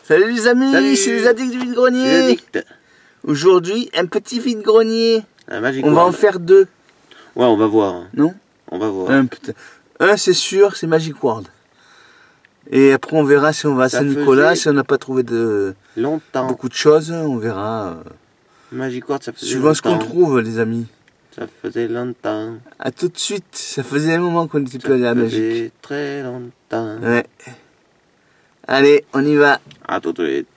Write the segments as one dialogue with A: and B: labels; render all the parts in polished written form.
A: Salut les amis,
B: Salut.
A: c'est les addicts du vide-grenier. Aujourd'hui, un petit vide-grenier. On va en faire deux.
B: Ouais, on va voir.
A: Non?
B: On va voir.
A: Un c'est sûr, c'est Magic World. Et après on verra si on va à Saint-Nicolas, si on n'a pas trouvé beaucoup de choses, on verra.
B: Magic World, ça faisait
A: suivant ce qu'on trouve les amis.
B: Ça faisait longtemps.
A: A tout de suite, ça faisait un moment qu'on n'était plus allé à la Magic.
B: Ça faisait très longtemps.
A: Ouais. Allez, on y va.
B: À tout de suite.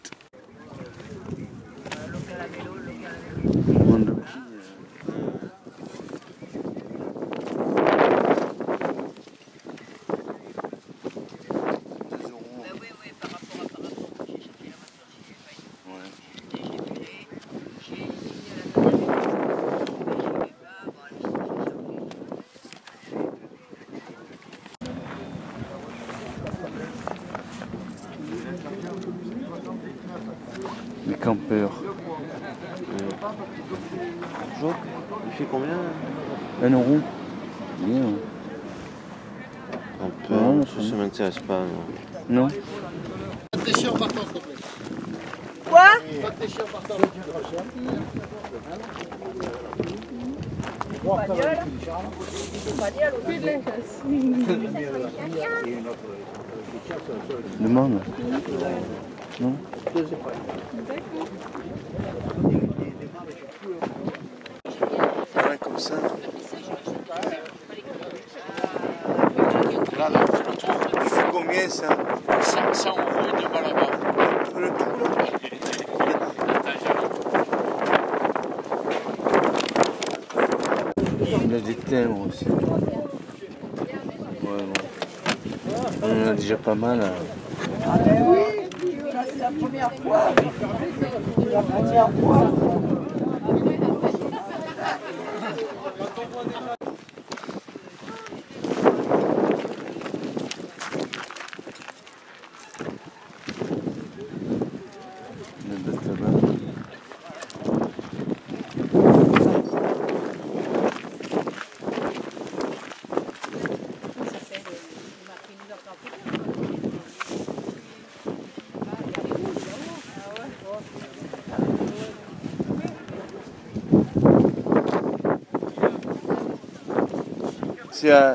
A: Les campeurs.
B: Bonjour. Il fait combien?
A: 1 euro. Bien.
B: Un peu. Non, ça m'intéresse pas.
A: Non.
C: Pas de déchets en partant, s'il te plaît.
D: Quoi?
C: Pas de déchets en partant.
A: Demande. Non. Ouais, comme ça.
C: Là, là, le tour.
A: Tu fais combien ça?
C: 100 euros et 2 balles là-bas.
A: Le tout là? Il a des timbres aussi. Ouais, bon. On en a déjà pas mal.
D: Ah ben oui, c'est la première fois. C'est la première fois.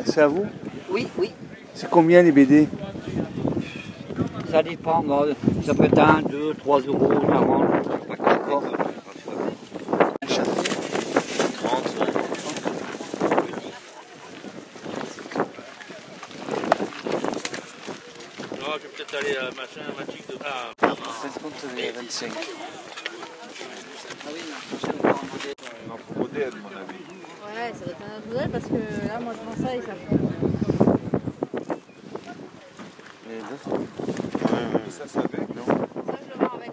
A: C'est à vous?
E: Oui, oui,
A: C'est combien les BD?
E: ça dépend. Ça peut être 1, 2, 3 euros, 40.
A: D'accord.
F: Je vais peut-être aller à machin, Magic de.
A: 50 et 25.
G: Ouais, ça doit être un autre modèle parce que là, moi, je vends ça et ça fait.
A: Ça, c'est avec, non?
G: Ça, je le vends avec.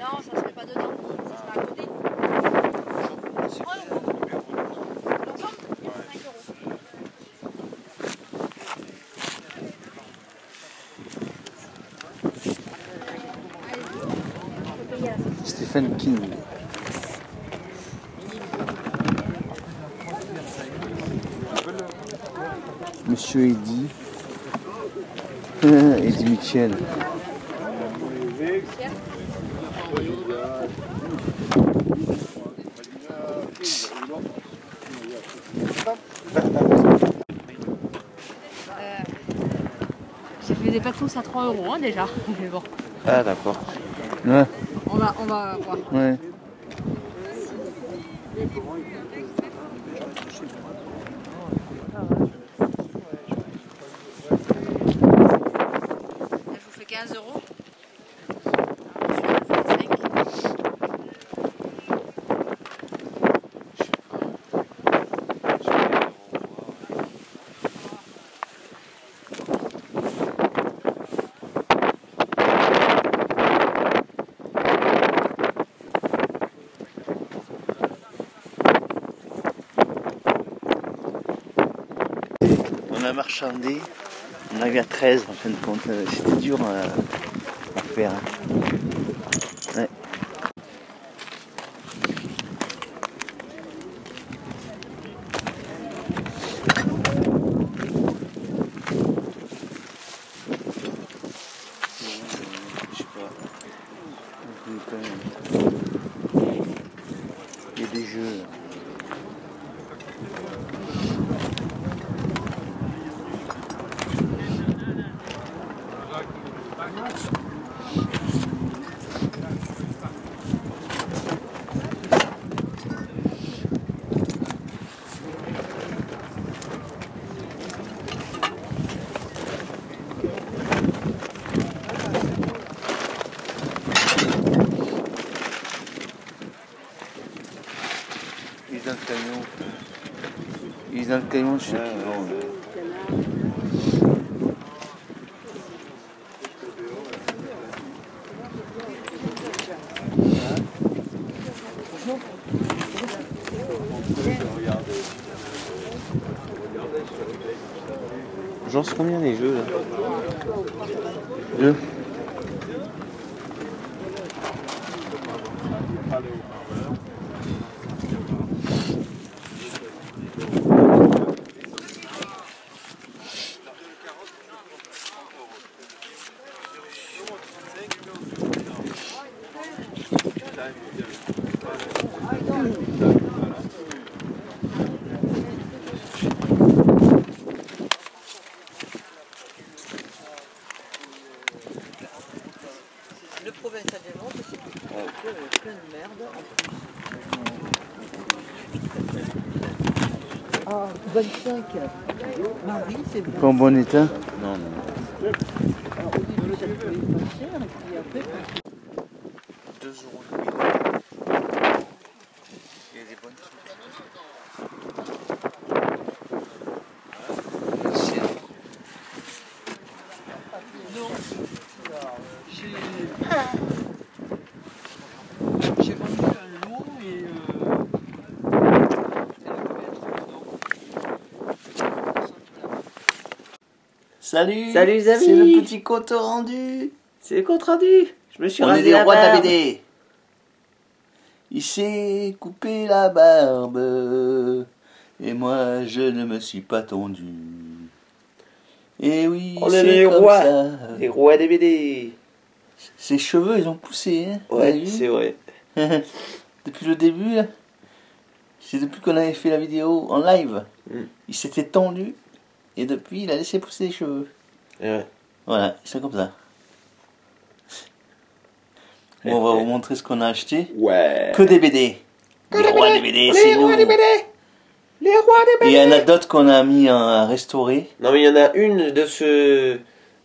G: Non, ça se met pas dedans. Ça sera à côté. L'ensemble, 5 euros. On peut payer à la sortie.
A: Stephen King. Monsieur Eddy. Eddy Mitchell.
G: Je faisais pas tous à 3 euros hein, déjà. Mais bon.
B: Ah, d'accord.
A: Ouais.
G: On va voir.
A: Ouais.
G: Je vous fais 15 euros.
A: On a marchandé, on arrive à 13 en fin de compte, c'était dur à faire. Ouais. Il y a des jeux là. Il est dans le camion, je sais pas.
B: J'en sais combien les jeux là?
A: Deux.
D: Le provincial des Landes, c'est plein de merde en plus. Ah, 25. Marie, c'est bien.
A: Pas en bon état?
B: Non, non.
D: Alors, au début, ça pouvait être pas cher, et puis après, quand
A: 2 €. Il y a des bonnes trucs.
D: j'ai vendu un lot et
A: Salut!
B: Salut les amis!
A: C'est le petit compte rendu!
B: C'est le compte rendu! Je me suis
A: On est
B: rasé
A: les
B: la
A: rois de la
B: barbe.
A: BD! Il s'est coupé la barbe et moi je ne me suis pas tondu. Et oui,
B: On est
A: c'est
B: les
A: comme
B: rois.
A: ça.
B: Les rois des BD!
A: Ses cheveux ils ont poussé, hein? Vous
B: Ouais,
A: avez vu
B: c'est vrai.
A: Depuis le début, là, c'est depuis qu'on avait fait la vidéo en live, il s'était tendu et depuis il a laissé pousser les cheveux.
B: Ouais.
A: Voilà, c'est comme ça. Bon, on va vous montrer ce qu'on a acheté.
B: Ouais.
A: Que des BD. Les rois des BD, c'est nous.
B: Les rois des
A: Et il y en a d'autres qu'on a mis à restaurer.
B: Non mais il y en a une de ce...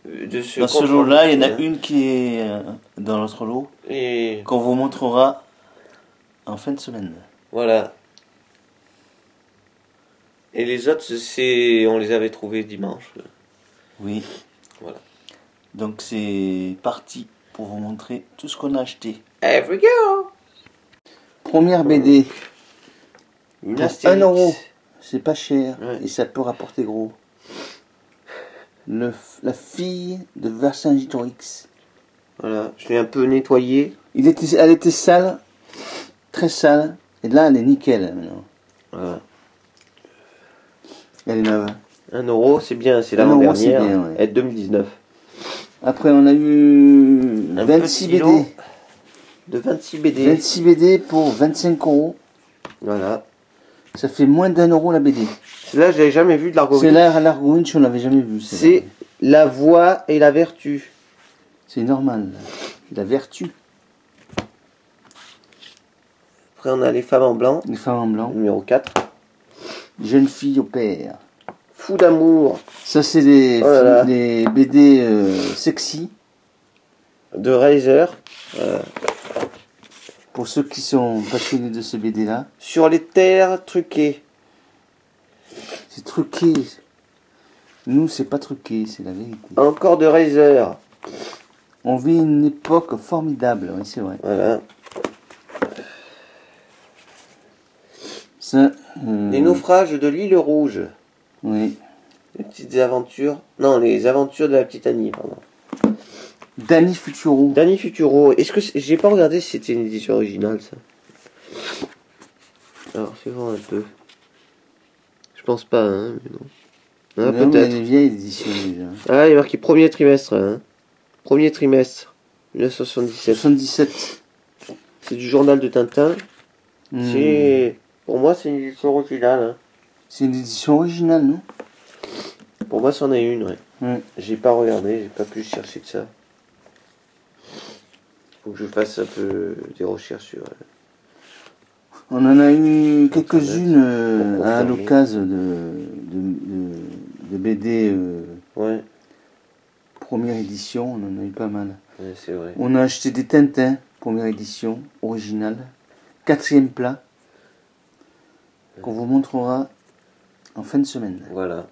A: Dans ce lot-là, il y en a une qui est dans notre lot,
B: Et
A: qu'on vous montrera en fin de semaine.
B: voilà. Et les autres, c'est... on les avait trouvés dimanche.
A: Oui.
B: Voilà.
A: Donc c'est parti pour vous montrer tout ce qu'on a acheté.
B: Here we go.
A: Première BD.
B: Une
A: Pour
B: Astérix.
A: 1 €. C'est pas cher
B: Ouais.
A: et ça peut rapporter gros. La fille de Vercingétorix.
B: Voilà, je l'ai un peu nettoyé.
A: Elle était sale, très sale, et là elle est nickel maintenant.
B: Voilà.
A: Elle est neuve.
B: 1 €, c'est bien, c'est
A: 1 €, c'est
B: l'avant-dernière.
A: bien, ouais.
B: Elle est 2019.
A: Après on a eu
B: Un
A: 26
B: petit
A: BD.
B: lot de 26 BD.
A: 26 BD pour 25 €.
B: Voilà.
A: Ça fait moins d'1 € la BD.
B: Celle-là, je l'avais jamais vu de l'Argovie.
A: C'est là, l'Argouinch, on l'avait jamais vu.
B: C'est La Voix et la Vertu.
A: C'est normal. La vertu.
B: Après, on a Les Femmes en Blanc,
A: Les femmes en blanc.
B: numéro 4.
A: Jeune fille au père.
B: Fou d'amour,
A: Ça, c'est des,
B: Oh là là.
A: des BD sexy.
B: de Reiser.
A: Pour ceux qui sont passionnés de ce BD-là.
B: Sur les terres truquées.
A: C'est truqué. Nous, c'est pas truqué, c'est la vérité.
B: Encore de Reiser.
A: On vit une époque formidable, oui, c'est vrai.
B: Voilà.
A: Ça,
B: Les naufrages de l'île Rouge.
A: oui.
B: Les petites aventures. Non, les aventures de la petite Annie, pardon.
A: Danny Futuro.
B: Danny Futuro. Est-ce que j'ai pas regardé si c'était une édition originale, ça? Alors, c'est voir un peu. Je pense pas, hein, mais non. Ah,
A: Non, mais
B: peut-être.
A: elle est vieille l'édition déjà.
B: Ah, il est marqué premier trimestre, hein. Premier trimestre. 1977.
A: 77.
B: C'est du journal de Tintin.
A: Hmm.
B: Pour moi, c'est une édition originale. Hein.
A: C'est une édition originale, non?
B: Pour moi, c'en est une, ouais.
A: Ouais.
B: J'ai pas regardé, j'ai pas pu chercher que ça. Faut que je fasse un peu des recherches sur.
A: On en a eu quelques-unes
B: Pour
A: à
B: confirmer.
A: l'occasion de BD
B: Ouais,
A: première édition, on en a eu pas mal.
B: ouais, c'est vrai.
A: On a acheté des Tintins, première édition, originale. 4e plat, qu'on vous montrera en fin de semaine.
B: Voilà.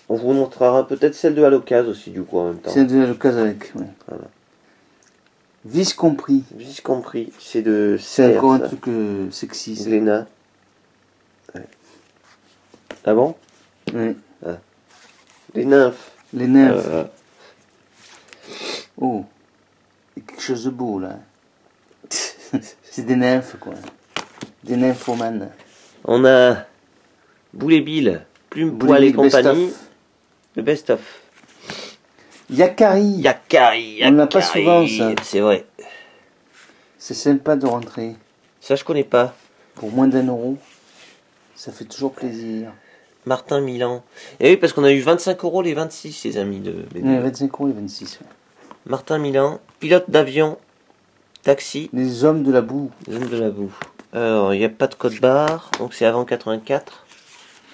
B: On vous montrera peut-être celle de Alocase aussi, du coup, en même temps.
A: C'est de l'occasion avec. Ouais.
B: Voilà.
A: Vice compris.
B: J'ai compris. C'est de
A: C'est
B: Serre,
A: encore un
B: ça.
A: truc sexy. ça.
B: Glénat. Ouais. Ah bon?
A: Ouais.
B: Les nymphes.
A: Les nymphes.
B: Euh,
A: Oh, il y a quelque chose de beau là. C'est des nymphes quoi. Des nymphomanes.
B: on a Boulet Bill, Plume,
A: Boulet
B: Poil et
A: Bill, best
B: compagnie.
A: of.
B: Le best-of.
A: Yakari.
B: Yakari.
A: On l'a pas souvent, ça.
B: C'est vrai.
A: C'est sympa de rentrer.
B: Ça, je connais pas.
A: Pour moins d'1 €, ça fait toujours plaisir.
B: Martin Milan. Et oui, parce qu'on a eu 25 € les 26, les amis de BD.
A: Ouais, 25 € et 26. Ouais.
B: Martin Milan, pilote d'avion, taxi,
A: Les hommes de la boue.
B: zone de la boue. Alors, il n'y a pas de code barre, donc c'est avant 84.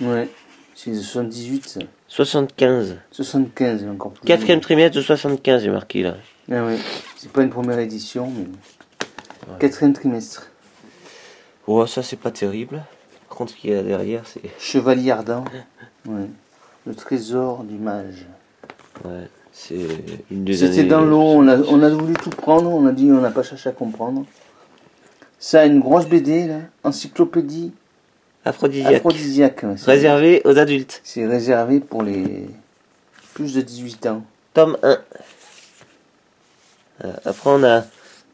A: Ouais. C'est 78 ça.
B: 75.
A: 75 encore plus.
B: Quatrième trimestre de 75 est marqué là.
A: Ah ouais. C'est pas une première édition, mais. 4e trimestre.
B: Oh, ça c'est pas terrible. Par contre, ce qu'il y a derrière, c'est.
A: Chevalier ardent. Ouais. Le trésor du mage.
B: Ouais, c'est une des
A: C'était
B: années-
A: dans l'eau, on a voulu tout prendre, on a dit on n'a pas cherché à comprendre. Ça a une grosse BD là, encyclopédie
B: Aphrodisiaque.
A: aphrodisiaque. Ouais,
B: Réservé aux adultes.
A: c'est réservé pour les plus de 18 ans.
B: Tome 1. Après, on a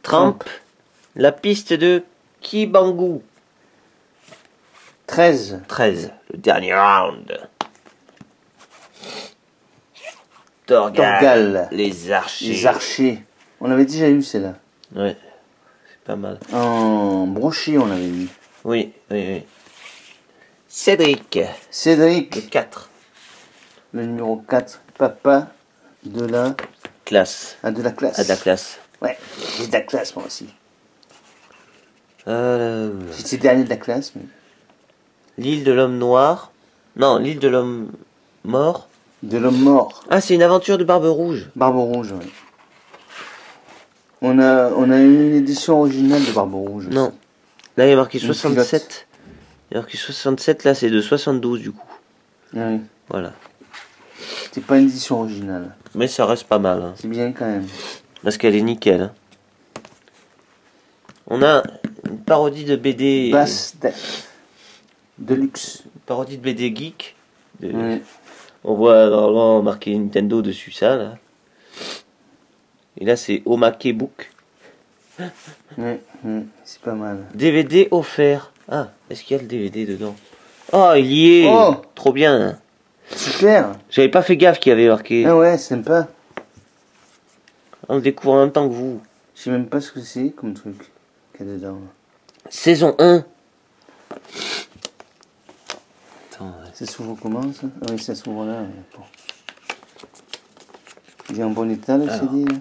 B: Tramp, la piste de Kibangu.
A: 13.
B: 13, le dernier round.
A: Torgal.
B: Les archers.
A: Les archers. On avait déjà eu celle-là.
B: Ouais, c'est pas mal.
A: En brochet on l'avait eu.
B: Oui, oui, oui. Cédric, le
A: Cédric,
B: 4.
A: le numéro 4, papa de la,
B: Classe.
A: de la classe.
B: À de la classe.
A: Ouais, j'ai de la classe moi aussi.
B: Euh,
A: J'étais dernier de la classe, mais
B: L'île de l'homme noir. Non, l'île de l'homme mort.
A: de l'homme mort.
B: Ah, c'est une aventure de Barbe Rouge.
A: Barbe Rouge, ouais. On a eu une édition originale de Barbe Rouge.
B: Non. Là, il y a marqué
A: Une
B: 67. Il y a marqué 67, là, c'est de 72 du coup.
A: Ah oui.
B: Voilà.
A: C'est pas une édition originale.
B: Mais ça reste pas mal. Hein,
A: C'est bien quand même.
B: parce qu'elle est nickel. Hein. On a une parodie de BD.
A: Basse de luxe.
B: Une parodie de BD geek.
A: Ouais.
B: On voit normalement marqué Nintendo dessus, ça, là. Et là, c'est Omake Book.
A: Ouais, c'est pas mal.
B: DVD offert. Ah, est-ce qu'il y a le DVD dedans? Oh, il y est.
A: Oh.
B: Trop bien.
A: Super.
B: J'avais pas fait gaffe qu'il y avait marqué.
A: Ah ouais, sympa.
B: On le découvre en même temps que vous.
A: Je sais même pas ce que c'est comme truc qu'il y a dedans.
B: Saison 1. Attends, ouais.
A: Ça s'ouvre comment ça? Ah oui, ça s'ouvre là. Ouais. Bon. Il est en bon état le
B: Alors.
A: CD là?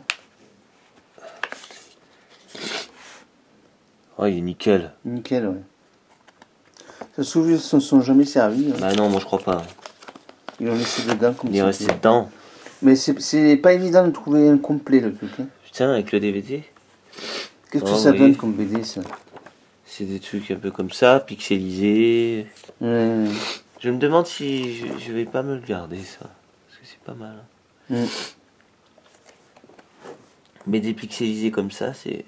B: Oh, il est nickel.
A: Nickel, ouais. Ça s'ouvre, ils ne se sont jamais servis. Hein.
B: Bah non, moi je crois pas.
A: Ils l'ont laissé dedans comme
B: Il est
A: ça.
B: resté dedans.
A: Mais c'est pas évident de trouver un complet le truc. Hein.
B: Putain, avec le DVD.
A: Qu'est-ce que
B: Oh,
A: ça
B: oui.
A: donne comme BD ça?
B: C'est des trucs un peu comme ça, pixelisés.
A: Ouais.
B: Je me demande si je vais pas me le garder, ça. Parce que c'est pas mal.
A: Mm.
B: Mais des pixelisés comme ça, c'est...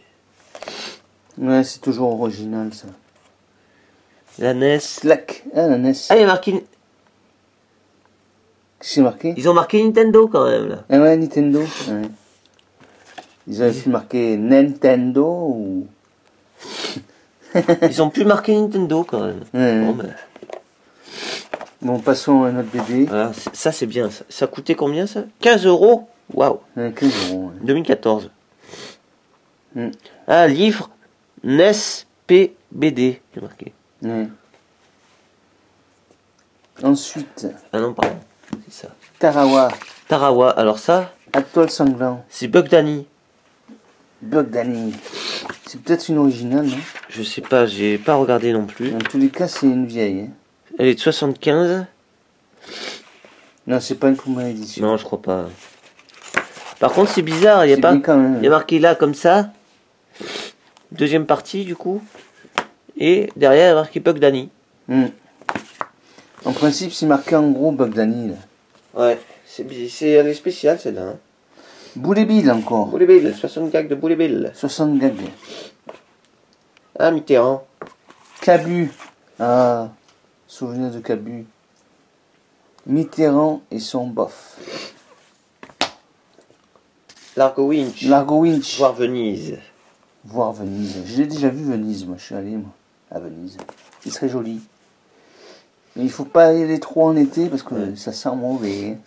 A: Ouais, c'est toujours original ça.
B: La NES.
A: Slack. Ah, la NES.
B: Ah, il y a marqué...
A: Qu'est-ce que c'est marqué?
B: Ils ont marqué Nintendo quand même, là.
A: Ah ouais, Nintendo. Ouais. Ils avaient fait marquer Nintendo ou...
B: Ils ont plus marqué Nintendo quand même.
A: Ouais.
B: Bon, ben,
A: Bon, passons à notre BD.
B: voilà, ça c'est bien. Ça coûtait combien, ça? 15 €. Waouh.
A: 15 €. Ouais.
B: 2014.
A: Mm.
B: Ah, livre NES-PBD, j'ai marqué.
A: Ouais. Ensuite,
B: Ah non, pardon, c'est ça.
A: Tarawa,
B: Tarawa, alors ça,
A: Atoll sanglant,
B: c'est Bug Danny.
A: Bugdani. C'est peut-être une originale, non?
B: Je sais pas, j'ai pas regardé non plus.
A: Dans tous les cas, c'est une vieille. Hein.
B: Elle est de 75.
A: Non, c'est pas une première édition.
B: Non, je crois pas. Par contre, c'est bizarre, il y a
A: C'est
B: pas.
A: bien quand même.
B: Il y a marqué là comme ça. Deuxième partie du coup. Et derrière, il y a marqué Bug Danny.
A: En principe, c'est marqué en gros Bugdani. Là.
B: Ouais, elle est spéciale celle-là. Hein.
A: Boulet Bill encore.
B: Boulet Bill, 60 gags de Boulet Bill.
A: 60 gags.
B: Ah, Mitterrand.
A: Cabu. Ah, souvenir de Cabu. Mitterrand et son bof.
B: Largo Winch.
A: Largo Winch.
B: Voir Venise.
A: Voir Venise. J'ai déjà vu Venise, moi. Je suis allé moi, à Venise. C'est très joli. Mais il faut pas y aller trop en été parce que ça sent mauvais.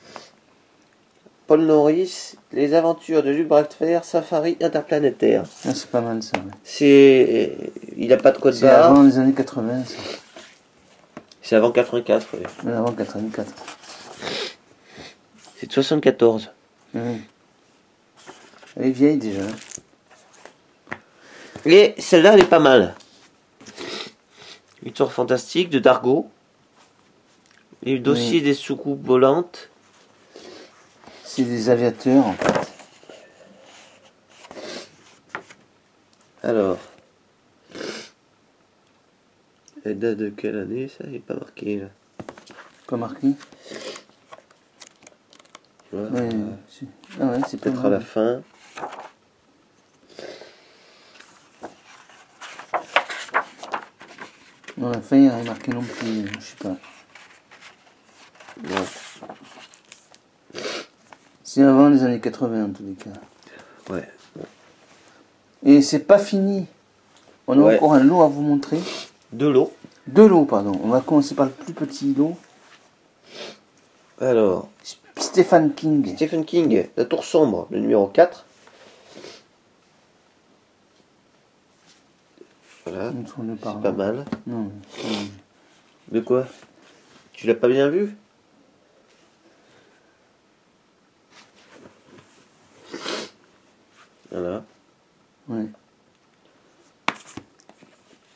B: Paul Norris, Les aventures de Luc Bractfer, Safari interplanétaire.
A: Ah, c'est pas mal ça. Ouais.
B: Il a pas de code
A: C'est
B: barre.
A: avant les années 80, ça.
B: C'est avant 84, ouais.
A: Mais avant 84.
B: C'est de 74.
A: Elle est vieille déjà.
B: Et celle-là, elle est pas mal. Histoire fantastique de Dargo. Les dossiers des soucoupes volantes.
A: C'est des aviateurs en fait.
B: Alors. Elle date de quelle année ça? Il n'est pas marqué là.
A: Pas marqué.
B: Voilà.
A: Ouais, ah ouais, c'est
B: Peut-être
A: pas
B: à la
A: mal.
B: fin.
A: Non, la fin, il n'y a rien marqué non plus. Je sais pas.
B: Ouais.
A: C'est avant les années 80 en tous les cas.
B: Ouais.
A: Et c'est pas fini. On a
B: Ouais.
A: encore un lot à vous montrer.
B: De l'eau.
A: Deux lots, pardon. On va commencer par le plus petit lot.
B: Alors.
A: Stephen King.
B: Stephen King, La Tour Sombre, le numéro 4. Voilà.
A: Montre-le par
B: C'est
A: là.
B: pas mal.
A: Non,
B: De quoi? Tu l'as pas bien vu? Voilà.
A: ouais.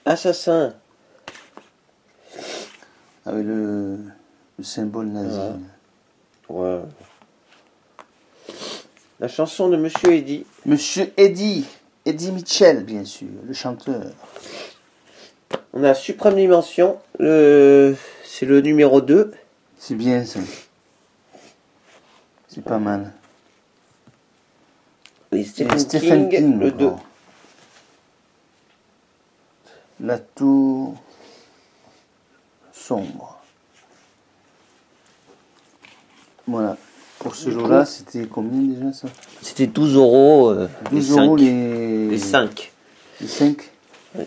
B: Assassin.
A: Avec le symbole nazi.
B: Ouais. La chanson de Monsieur Eddy.
A: Monsieur Eddie Mitchell, bien sûr, le chanteur.
B: On a Suprême Dimension. C'est le numéro 2.
A: C'est bien ça. C'est pas mal.
B: Et
A: Et
B: Stephen King, le 2.
A: encore. La tour sombre. Voilà. Pour ce jour-là, c'était combien déjà ça?
B: C'était 12 euros.
A: 12
B: les
A: euros
B: 5.
A: les...
B: Les 5.
A: Les 5?
B: Ouais.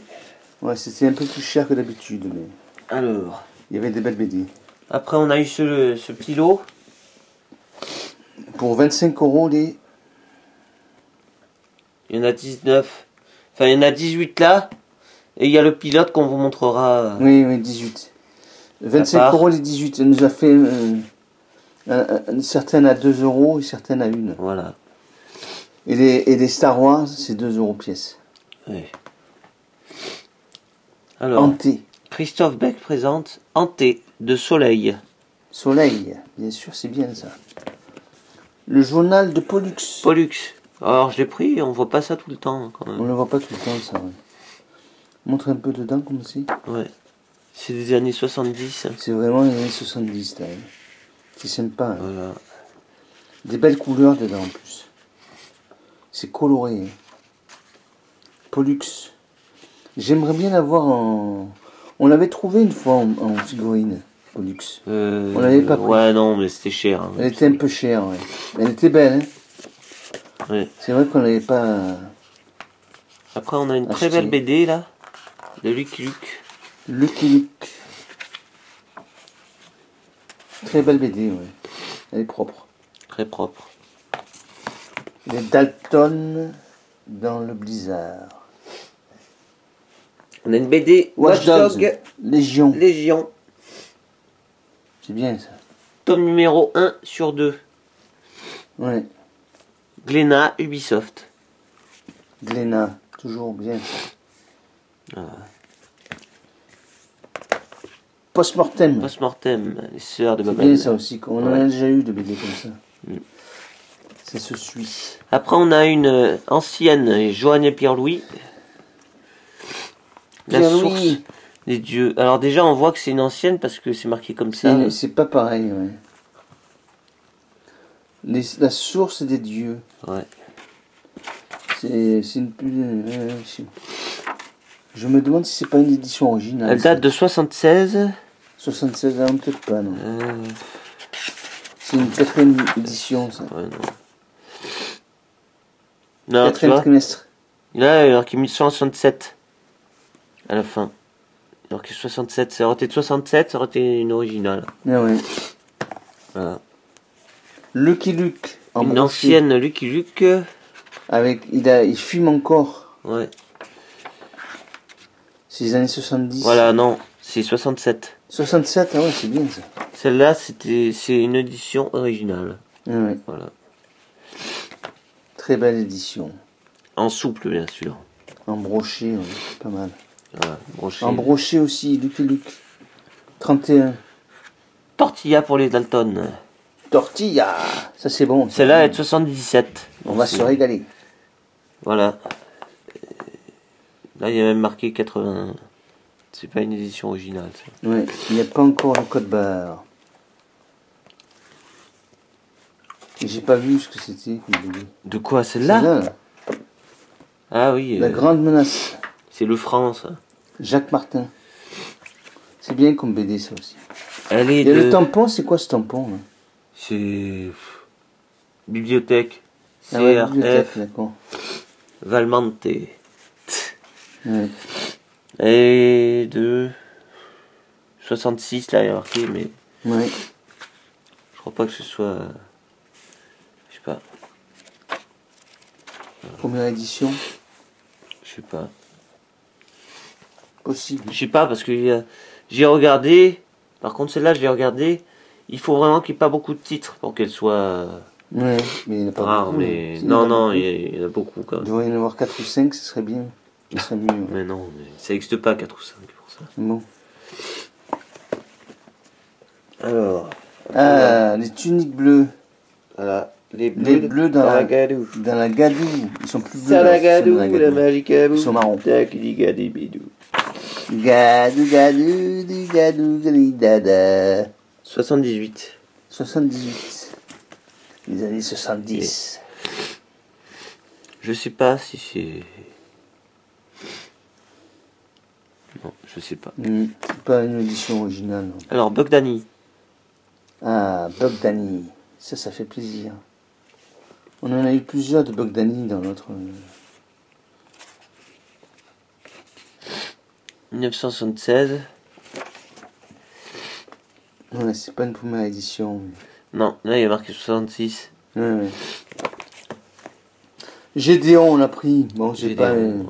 A: Ouais, c'était un peu plus cher que d'habitude, mais
B: Alors.
A: il y avait des belles BD.
B: Après, on a eu ce petit lot.
A: Pour 25 euros les...
B: Il y en a 19. Enfin, il y en a 18 là. Et il y a le pilote qu'on vous montrera.
A: Oui, 18. 25
B: part.
A: euros les 18. Elle nous a fait certaines à 2 euros et certaines à 1.
B: Voilà.
A: Et les Star Wars, c'est 2 euros pièce.
B: Oui. Alors,
A: Hanté.
B: Christophe Beck présente Hanté de Soleil.
A: Soleil, bien sûr, c'est bien ça. Le journal de Pollux.
B: Pollux. Alors, je l'ai pris, on voit pas ça tout le temps quand
A: On
B: même.
A: ne le voit pas tout le temps, ça. Ouais. Montre un peu dedans, comme c'est.
B: Ouais. C'est des années 70. Hein.
A: C'est vraiment les années 70, là. Hein. C'est sympa. Hein.
B: Voilà.
A: Des belles couleurs dedans, en plus. C'est coloré. Hein. Pollux. J'aimerais bien l'avoir en... On l'avait trouvé une fois en figurine, Pollux. On l'avait pas pris.
B: Ouais, non, mais c'était cher. Hein.
A: Elle était un peu chère, ouais. Mais elle était belle, hein.
B: Ouais.
A: C'est vrai qu'on l'avait pas...
B: Après, on a une très
A: Acheté.
B: belle BD là. De Lucky Luke.
A: Lucky Luke. Très belle BD, ouais. Elle est propre.
B: Très propre.
A: Les Dalton dans le blizzard.
B: On a une BD
A: Watch
B: Watch Dogs
A: Dogs. Légion.
B: Légion,
A: C'est bien ça.
B: tome numéro 1 sur 2.
A: Ouais.
B: Glénat, Ubisoft.
A: Glénat. Toujours bien ça. Post-mortem.
B: Post-mortem, les sœurs de
A: C'est
B: Babel.
A: bien ça aussi. On en a
B: Ouais.
A: déjà eu de BD comme ça.
B: Mm.
A: Ça se suit.
B: Après, on a une ancienne, Joanne et Pierre-Louis. La source
A: Pierre-Louis.
B: des dieux. Alors déjà, on voit que c'est une ancienne parce que c'est marqué comme ça.
A: C'est pas pareil, ouais. La source des dieux.
B: Ouais.
A: C'est une plus. Je me demande si c'est pas une édition originale.
B: Elle date de 76.
A: 76 ans, peut-être pas, non.
B: Euh,
A: C'est une quatrième édition, ça.
B: ouais, non. Non, tu
A: Quatrième
B: vois.
A: trimestre.
B: Là, alors qu'il est 1967 à la fin. Alors que 67, ça aurait été de 67, ça aurait été une originale.
A: Ah ouais.
B: Voilà.
A: Lucky Luke. En
B: Une
A: broché.
B: ancienne Lucky Luke.
A: Avec, il fume encore.
B: Ouais.
A: C'est les années 70.
B: Voilà, non, c'est 67.
A: 67, ah ouais, c'est bien ça.
B: Celle-là, c'est une édition originale.
A: Ah ouais.
B: Voilà.
A: Très belle édition.
B: En souple, bien sûr.
A: En broché, ouais, pas mal.
B: Voilà, broché.
A: En broché aussi, Lucky Luke. 31.
B: Tortilla pour les Dalton.
A: Tortilla. Ça c'est bon. ça.
B: Celle-là est de 77.
A: On va se régaler.
B: Voilà. Là, il y a même marqué 80. C'est pas une édition originale. Ça.
A: Ouais, il n'y a pas encore le code barre. Et j'ai pas vu ce que c'était.
B: De quoi, celle-là?
A: Là.
B: Ah oui.
A: La grande menace.
B: C'est le franc, ça.
A: Jacques Martin. C'est bien comme BD ça aussi.
B: Elle est
A: Et le tampon, c'est quoi ce tampon là?
B: C'est... Bibliothèque.
A: Ah ouais,
B: CRF.
A: bibliothèque, d'accord.
B: Valmante.
A: Ouais.
B: Et de... 66, là, il y a marqué, mais...
A: Ouais.
B: Je crois pas que ce soit... Je sais pas.
A: Première édition.
B: Je sais pas.
A: Possible.
B: Je sais pas, parce que j'ai regardé... Par contre, celle-là, je l'ai regardée. Il faut vraiment qu'il n'y ait pas beaucoup de titres pour qu'elle soit
A: Ouais, mais il n'y en a pas
B: rare.
A: beaucoup.
B: Mais
A: Si,
B: non,
A: il y en a
B: non,
A: beaucoup.
B: il y en a beaucoup quand
A: Il
B: même.
A: devrait y en avoir 4 ou 5, ce serait bien. Ce serait mieux. Ouais.
B: Mais non, mais ça n'existe pas 4 ou 5 pour ça.
A: Bon.
B: Alors,
A: Ah, les tuniques bleues.
B: voilà. Les
A: bleus dans la-
B: gadou.
A: Dans la gadou. Ils sont plus bleus.
B: Ça
A: là,
B: la
A: ceux dans
B: gadou,
A: la
B: la magicabou.
A: Ils sont marrons.
B: Tac, il dit gadibidou.
A: Gadou, gadou, du gadou, dada.
B: 78.
A: 78. Les années 70.
B: Je sais pas si c'est... Non, je sais pas.
A: C'est pas une édition originale. Non.
B: Alors, Bogdani.
A: Ah, Bogdani. Ça fait plaisir. On en a eu plusieurs de Bogdani dans notre...
B: 1976.
A: Ouais, c'est pas une première édition.
B: Non, là il y a marqué 66.
A: Ouais. Gédéon, on a pris. Bon, j'ai pas
B: Gédéon,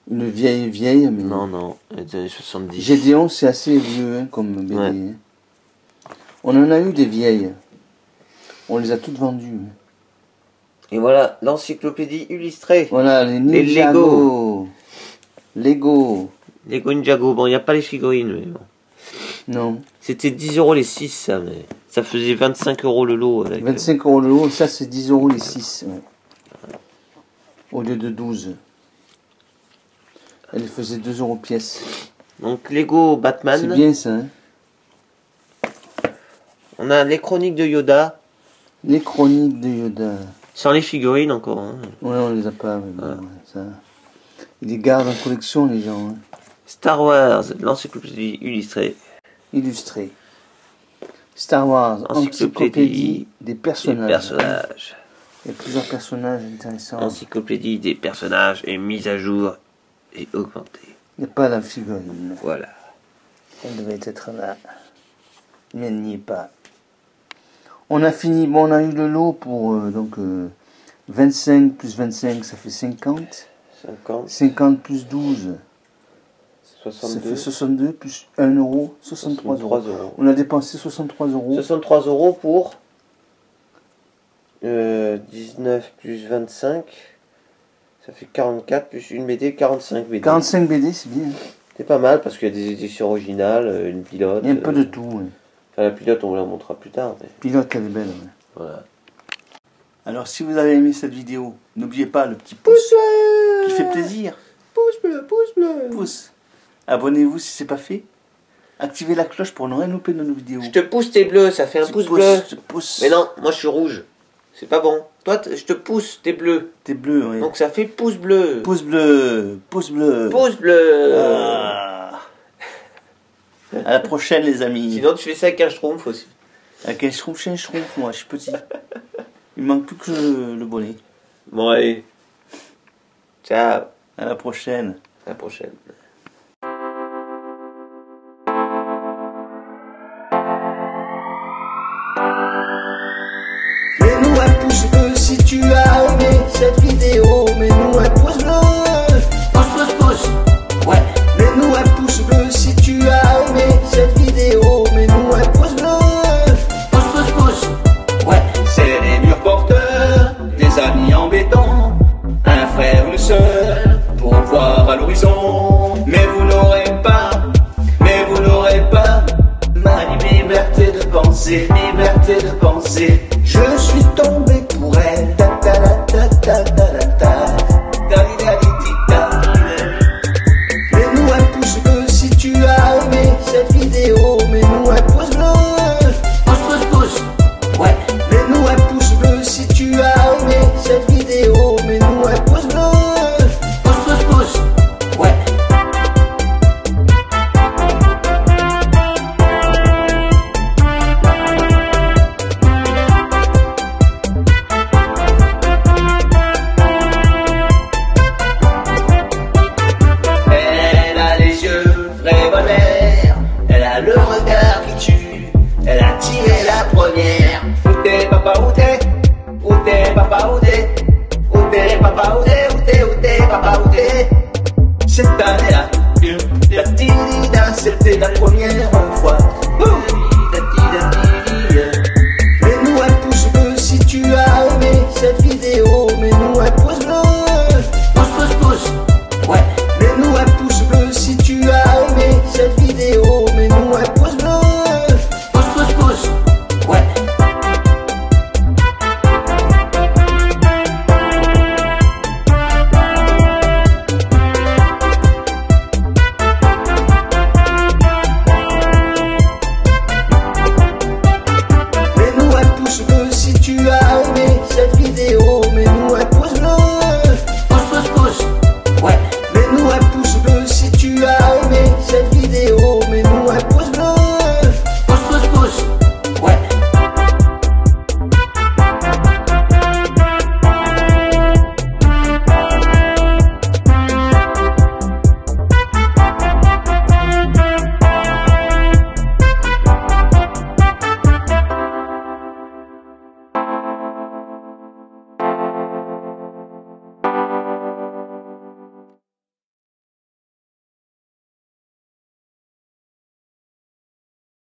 A: une vieille, mais...
B: Non, non, des années 70.
A: Gédéon, c'est assez vieux hein, comme BD.
B: Ouais.
A: hein. On en a eu des vieilles. On les a toutes vendues.
B: Et voilà, l'encyclopédie illustrée.
A: Voilà, les Ninjago. Lego.
B: Lego Ninjago. Bon, il n'y a pas les figurines, mais bon.
A: Non.
B: C'était 10 € les 6, ça, mais ça faisait 25 € le lot. Avec,
A: 25 € le lot, ça c'est 10 € les 6. Ouais. Au lieu de 12. Elle faisait 2 € pièce.
B: Donc, Lego
A: C'est
B: Batman.
A: bien ça. Hein.
B: On a les chroniques de Yoda.
A: Les chroniques de Yoda.
B: Sans les figurines encore. Hein.
A: Ouais, on les a pas. Mais bon,
B: Ah.
A: ouais, ça. Ils les gardent en collection, les gens. Hein.
B: Star Wars, l'encyclopédie illustrée.
A: Illustré. Star Wars,
B: Encyclopédie
A: encyclopédie des
B: Des
A: personnages.
B: personnages.
A: Il y a plusieurs personnages intéressants.
B: Encyclopédie des personnages est mise à jour et augmentée.
A: Il n'y a pas la figurine.
B: Voilà.
A: Elle devait être là. Mais elle n'y est pas. On a fini. Bon, on a eu le lot pour 25 plus 25, ça fait 50.
B: 50.
A: 50 plus 12, Ça
B: 62.
A: fait 62 plus 1 euro, 63 euros. On a dépensé 63 euros.
B: 63 euros pour 19 plus 25. Ça fait 44 plus une BD, 45 BD.
A: 45 BD, c'est bien.
B: C'est pas mal parce qu'il y a des éditions originales, une pilote.
A: Il y a un peu de tout. Ouais.
B: Enfin, la pilote, on vous la montrera plus tard. Mais...
A: Pilote, elle est belle. Ouais.
B: Voilà.
A: Alors, si vous avez aimé cette vidéo, n'oubliez pas le petit pouce qui fait plaisir.
B: Pouce bleu, pouce bleu.
A: Pouce. Abonnez-vous si c'est pas fait. Activez la cloche pour ne rien louper de nos vidéos.
B: Je te pousse tes bleus, ça fait un pouce bleu.
A: Je te pousse.
B: Mais non, moi je suis rouge. C'est pas bon. Toi, je te pousse, t'es bleu.
A: T'es bleu, oui.
B: Donc ça fait pouce bleu.
A: Pouce bleu. Pouce bleu.
B: Pouce bleu.
A: Ah. À la prochaine, les amis.
B: Sinon, tu fais ça avec un schtroumpf aussi.
A: Avec un schtroumpf, moi, je suis petit. Il manque plus que le bonnet.
B: Bon, allez. Ciao.
A: À la prochaine.
B: À la prochaine.
A: Mets-nous un pouce bleu si tu as aimé cette vidéo. Mets-nous un pouce bleu.
B: Pouce, pouce, pouce. Ouais.
A: Mets-nous un pouce bleu si tu as aimé cette vidéo. Mets-nous un pouce bleu.
B: Pouce, pouce, pouce. Ouais.
H: C'est les murs porteurs, des amis en béton, un frère, une sœur, pour voir à l'horizon. Mais vous n'aurez pas ma liberté de penser, liberté de penser. Je suis tombé pour elle. Ta ta ta ta ta ta ta. Mets-nous un pouce bleu si tu as aimé cette vidéo. Mets-nous un pouce bleu.
B: Pouce, pouce, pouce. Ouais.
H: Mets-nous un pouce bleu si tu as aimé cette vidéo. Mets-nous un pouce bleu.
B: Pouce, pouce, pouce. Ouais.
H: Elle a les yeux revolver, elle a le regard qui tue, elle a tiré la première. Où t'es papa, où t'es? Où t'es papa, où t'es? Où t'es papa, où t'es? Où t'es, où t'es papa, où t'es? Cette année-là, la tidida, c'était la première.